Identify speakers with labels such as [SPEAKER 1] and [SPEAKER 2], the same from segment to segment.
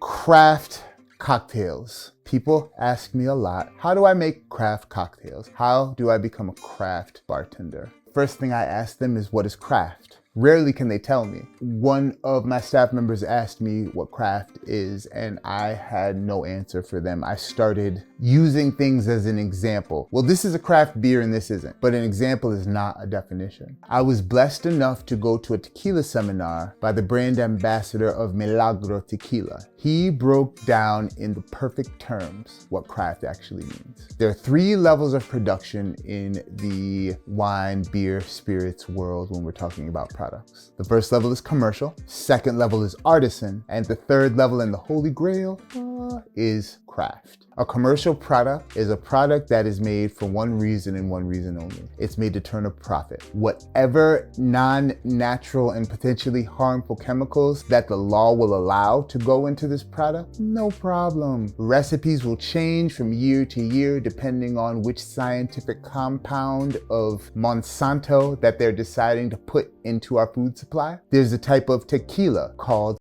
[SPEAKER 1] Craft cocktails. People ask me a lot, how do I make craft cocktails? How do I become a craft bartender? First thing I ask them is, what is craft? Rarely can they tell me. One of my staff members asked me what craft is, and I had no answer for them. I started using things as an example. Well, this is a craft beer and this isn't, but an example is not a definition. I was blessed enough to go to a tequila seminar by the brand ambassador of Milagro Tequila. He broke down in the perfect terms what craft actually means. There are 3 levels of production in the wine, beer, spirits world when we're talking about products. The first level is commercial, second level is artisan, and the third level, and the holy grail, is craft. A commercial product is a product that is made for one reason and one reason only. It's made to turn a profit. Whatever non-natural and potentially harmful chemicals that the law will allow to go into this product, no problem. Recipes will change from year to year depending on which scientific compound of Monsanto that they're deciding to put into our food supply. There's a type of tequila called,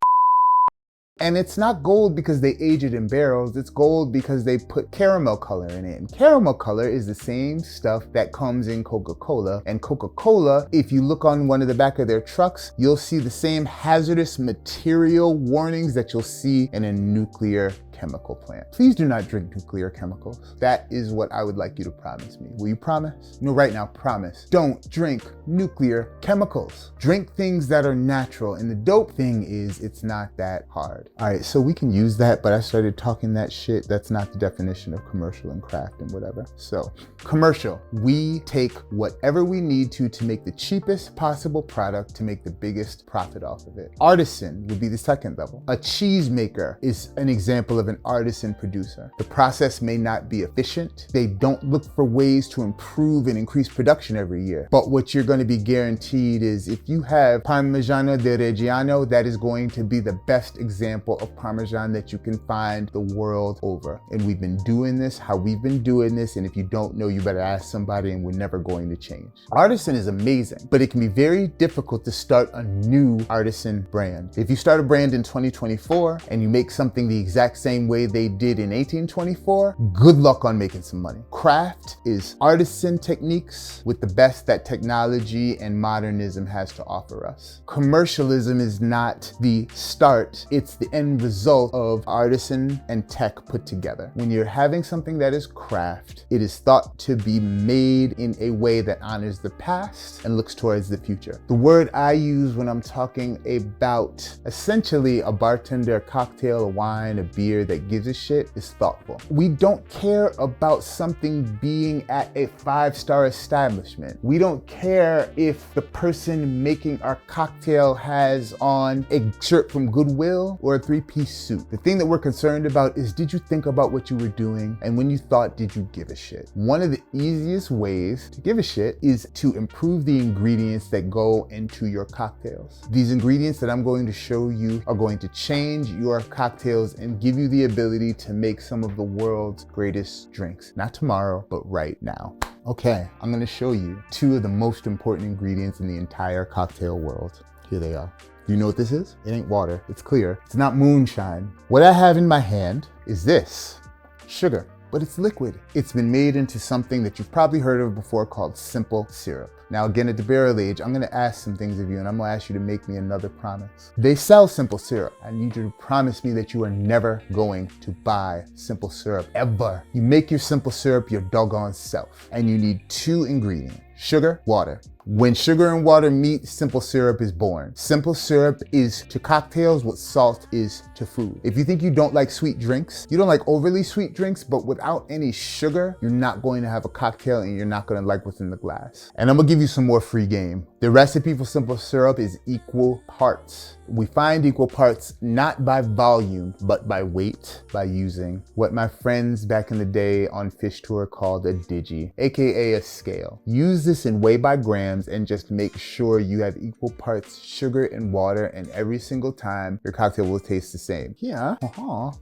[SPEAKER 1] and it's not gold because they age it in barrels, it's gold because they put caramel color in it. And caramel color is the same stuff that comes in Coca-Cola. And Coca-Cola, if you look on one of the back of their trucks, you'll see the same hazardous material warnings that you'll see in a nuclear chemical plant. Please do not drink nuclear chemicals. That is what I would like you to promise me. Will you promise? No, right now, promise. Don't drink nuclear chemicals. Drink things that are natural. And the dope thing is, it's not that hard. All right, so we can use that, but I started talking that shit. That's not the definition of commercial and craft and whatever. So, commercial, we take whatever we need to make the cheapest possible product to make the biggest profit off of it. Artisan would be the second level. A cheese maker is an example of an artisan producer. The process may not be efficient. They don't look for ways to improve and increase production every year. But what you're going to be guaranteed is, if you have Parmigiano di Reggiano, that is going to be the best example of Parmesan that you can find the world over. And we've been doing this how we've been doing this. And if you don't know, you better ask somebody, and we're never going to change. Artisan is amazing, but it can be very difficult to start a new artisan brand. If you start a brand in 2024 and you make something the exact same way they did in 1824, good luck on making some money. Craft is artisan techniques with the best that technology and modernism has to offer us. Commercialism is not the start, it's the end result of artisan and tech put together. When you're having something that is craft, it is thought to be made in a way that honors the past and looks towards the future. The word I use when I'm talking about essentially a bartender, a cocktail, a wine, a beer that gives a shit is thoughtful. We don't care about something being at a 5-star establishment. We don't care if the person making our cocktail has on a shirt from Goodwill or a 3-piece suit. The thing that we're concerned about is, did you think about what you were doing? And when you thought, did you give a shit? One of the easiest ways to give a shit is to improve the ingredients that go into your cocktails. These ingredients that I'm going to show you are going to change your cocktails and give you the ability to make some of the world's greatest drinks. Not tomorrow, but right now. Okay, I'm gonna show you 2 of the most important ingredients in the entire cocktail world. Here they are. Do you know what this is? It ain't water, it's clear. It's not moonshine. What I have in my hand is this, sugar, but it's liquid. It's been made into something that you've probably heard of before called simple syrup. Now again, at the barrel age, I'm gonna ask some things of you, and I'm gonna ask you to make me another promise. They sell simple syrup. I need you to promise me that you are never going to buy simple syrup, ever. You make your simple syrup your doggone self, and you need 2 ingredients. Sugar, water. When sugar and water meet, simple syrup is born. Simple syrup is to cocktails what salt is to food. If you think you don't like sweet drinks, you don't like overly sweet drinks, but without any sugar, you're not going to have a cocktail and you're not going to like what's in the glass. And I'm gonna give you some more free game. The recipe for simple syrup is equal parts. We find equal parts not by volume, but by weight, by using what my friends back in the day on Fish Tour called a digi, AKA a scale. Use this in weigh by gram grams and just make sure you have equal parts sugar and water, and every single time your cocktail will taste the same. Here,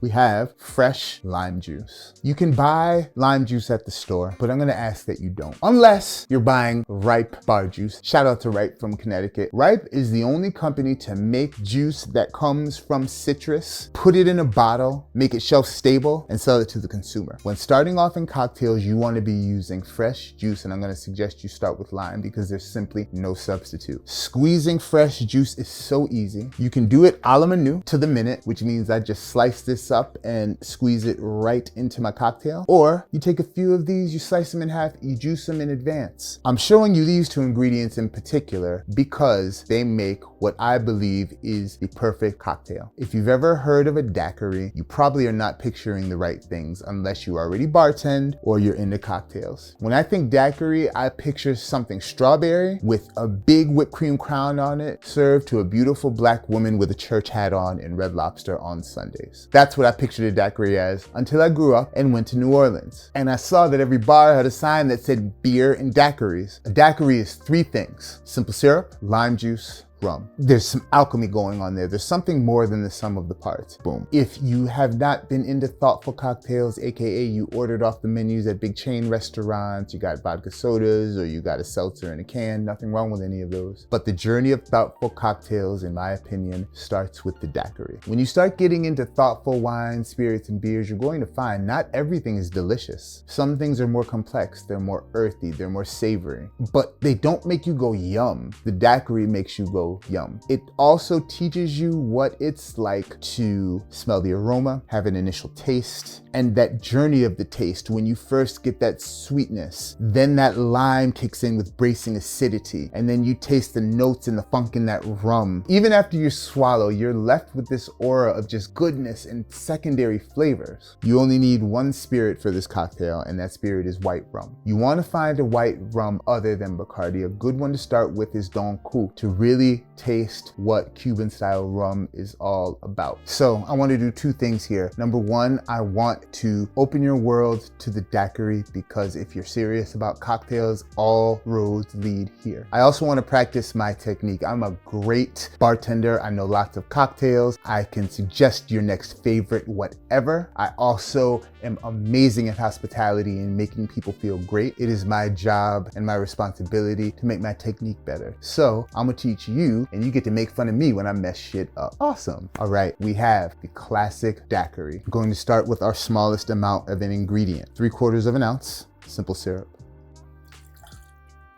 [SPEAKER 1] we have fresh lime juice. You can buy lime juice at the store, but I'm gonna ask that you don't. Unless you're buying Ripe bar juice. Shout out to Ripe from Connecticut. Ripe is the only company to make juice that comes from citrus, put it in a bottle, make it shelf stable, and sell it to the consumer. When starting off in cocktails, you want to be using fresh juice, and I'm going to suggest you start with lime because there's simply no substitute. Squeezing fresh juice is so easy. You can do it a la menu, to the minute, which means I just slice this up and squeeze it right into my cocktail. Or you take a few of these, you slice them in half, you juice them in advance. I'm showing you these two ingredients in particular because they make what I believe is the perfect cocktail. If you've ever heard of a daiquiri, you probably are not picturing the right things unless you already bartend or you're into cocktails. When I think daiquiri, I picture something strawberry with a big whipped cream crown on it, served to a beautiful black woman with a church hat on in Red Lobster on Sundays. That's what I pictured a daiquiri as until I grew up and went to New Orleans. And I saw that every bar had a sign that said beer and daiquiris. A daiquiri is three things: simple syrup, lime juice, rum. There's some alchemy going on there. There's something more than the sum of the parts. Boom. If you have not been into thoughtful cocktails, AKA you ordered off the menus at big chain restaurants, you got vodka sodas, or you got a seltzer in a can, nothing wrong with any of those. But the journey of thoughtful cocktails, in my opinion, starts with the daiquiri. When you start getting into thoughtful wines, spirits, and beers, you're going to find not everything is delicious. Some things are more complex, they're more earthy, they're more savory, but they don't make you go yum. The daiquiri makes you go yum. It also teaches you what it's like to smell the aroma, have an initial taste, and that journey of the taste when you first get that sweetness. Then that lime kicks in with bracing acidity, and then you taste the notes and the funk in that rum. Even after you swallow, you're left with this aura of just goodness and secondary flavors. You only need one spirit for this cocktail, and that spirit is white rum. You want to find a white rum other than Bacardi. A good one to start with is Don Q to really taste what Cuban style rum is all about. So I want to do two things here. Number one, I want to open your world to the daiquiri because if you're serious about cocktails, all roads lead here. I also want to practice my technique. I'm a great bartender. I know lots of cocktails. I can suggest your next favorite whatever. I also am amazing at hospitality and making people feel great. It is my job and my responsibility to make my technique better. So I'm gonna teach you, and you get to make fun of me when I mess shit up. Awesome. All right, we have the classic daiquiri. I'm going to start with our smallest amount of an ingredient. 3/4 of an ounce, simple syrup.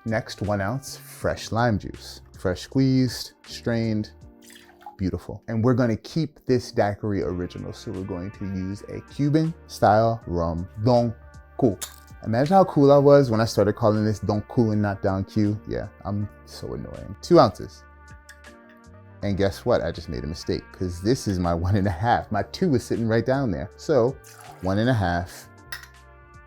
[SPEAKER 1] Next, 1 ounce, fresh lime juice. Fresh squeezed, strained, beautiful. And we're gonna keep this daiquiri original. So we're going to use a Cuban style rum, Don Q. Imagine how cool I was when I started calling this Don Q and not Don Q. Yeah, I'm so annoying. 2 ounces. And guess what? I just made a mistake because this is my 1.5. My 2 is sitting right down there. So 1.5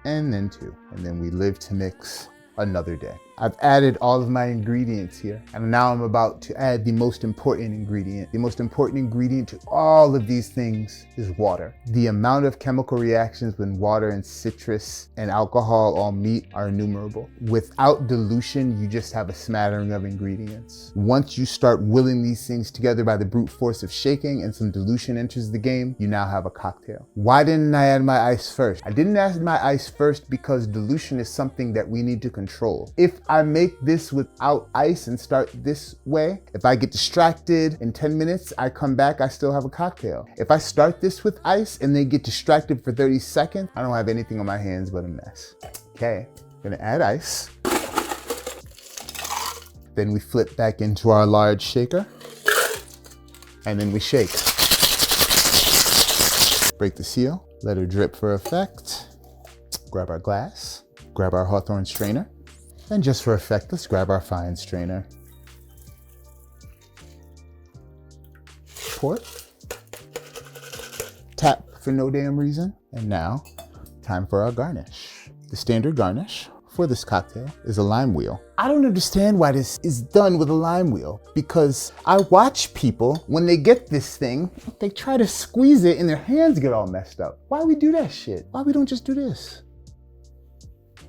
[SPEAKER 1] and then 2. And then we live to mix another day. I've added all of my ingredients here, and now I'm about to add the most important ingredient. The most important ingredient to all of these things is water. The amount of chemical reactions when water and citrus and alcohol all meet are innumerable. Without dilution, you just have a smattering of ingredients. Once you start willing these things together by the brute force of shaking and some dilution enters the game, you now have a cocktail. Why didn't I add my ice first? I didn't add my ice first because dilution is something that we need to control. If I make this without ice and start this way, if I get distracted in 10 minutes, I come back, I still have a cocktail. If I start this with ice and then get distracted for 30 seconds, I don't have anything on my hands but a mess. Okay, gonna add ice. Then we flip back into our large shaker and then we shake. Break the seal, let her drip for effect. Grab our glass, grab our Hawthorne strainer. And just for effect, let's grab our fine strainer. Pour it. Tap for no damn reason. And now, time for our garnish. The standard garnish for this cocktail is a lime wheel. I don't understand why this is done with a lime wheel, because I watch people, when they get this thing, they try to squeeze it and their hands get all messed up. Why we do that shit? Why we don't just do this?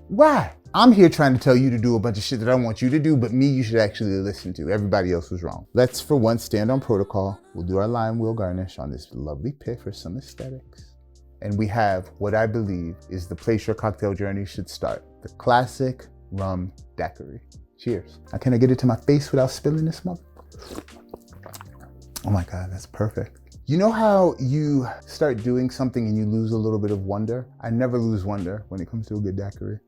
[SPEAKER 1] Why? I'm here trying to tell you to do a bunch of shit that I want you to do, but me you should actually listen to. Everybody else was wrong. Let's for once stand on protocol. We'll do our lime wheel garnish on this lovely pit for some aesthetics. And we have what I believe is the place your cocktail journey should start. The classic rum daiquiri. Cheers. Now, can I get it to my face without spilling this mother? Oh my God, that's perfect. You know how you start doing something and you lose a little bit of wonder? I never lose wonder when it comes to a good daiquiri.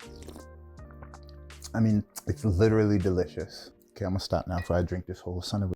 [SPEAKER 1] I mean, it's literally delicious. Okay, I'm gonna stop now before I drink this whole son of a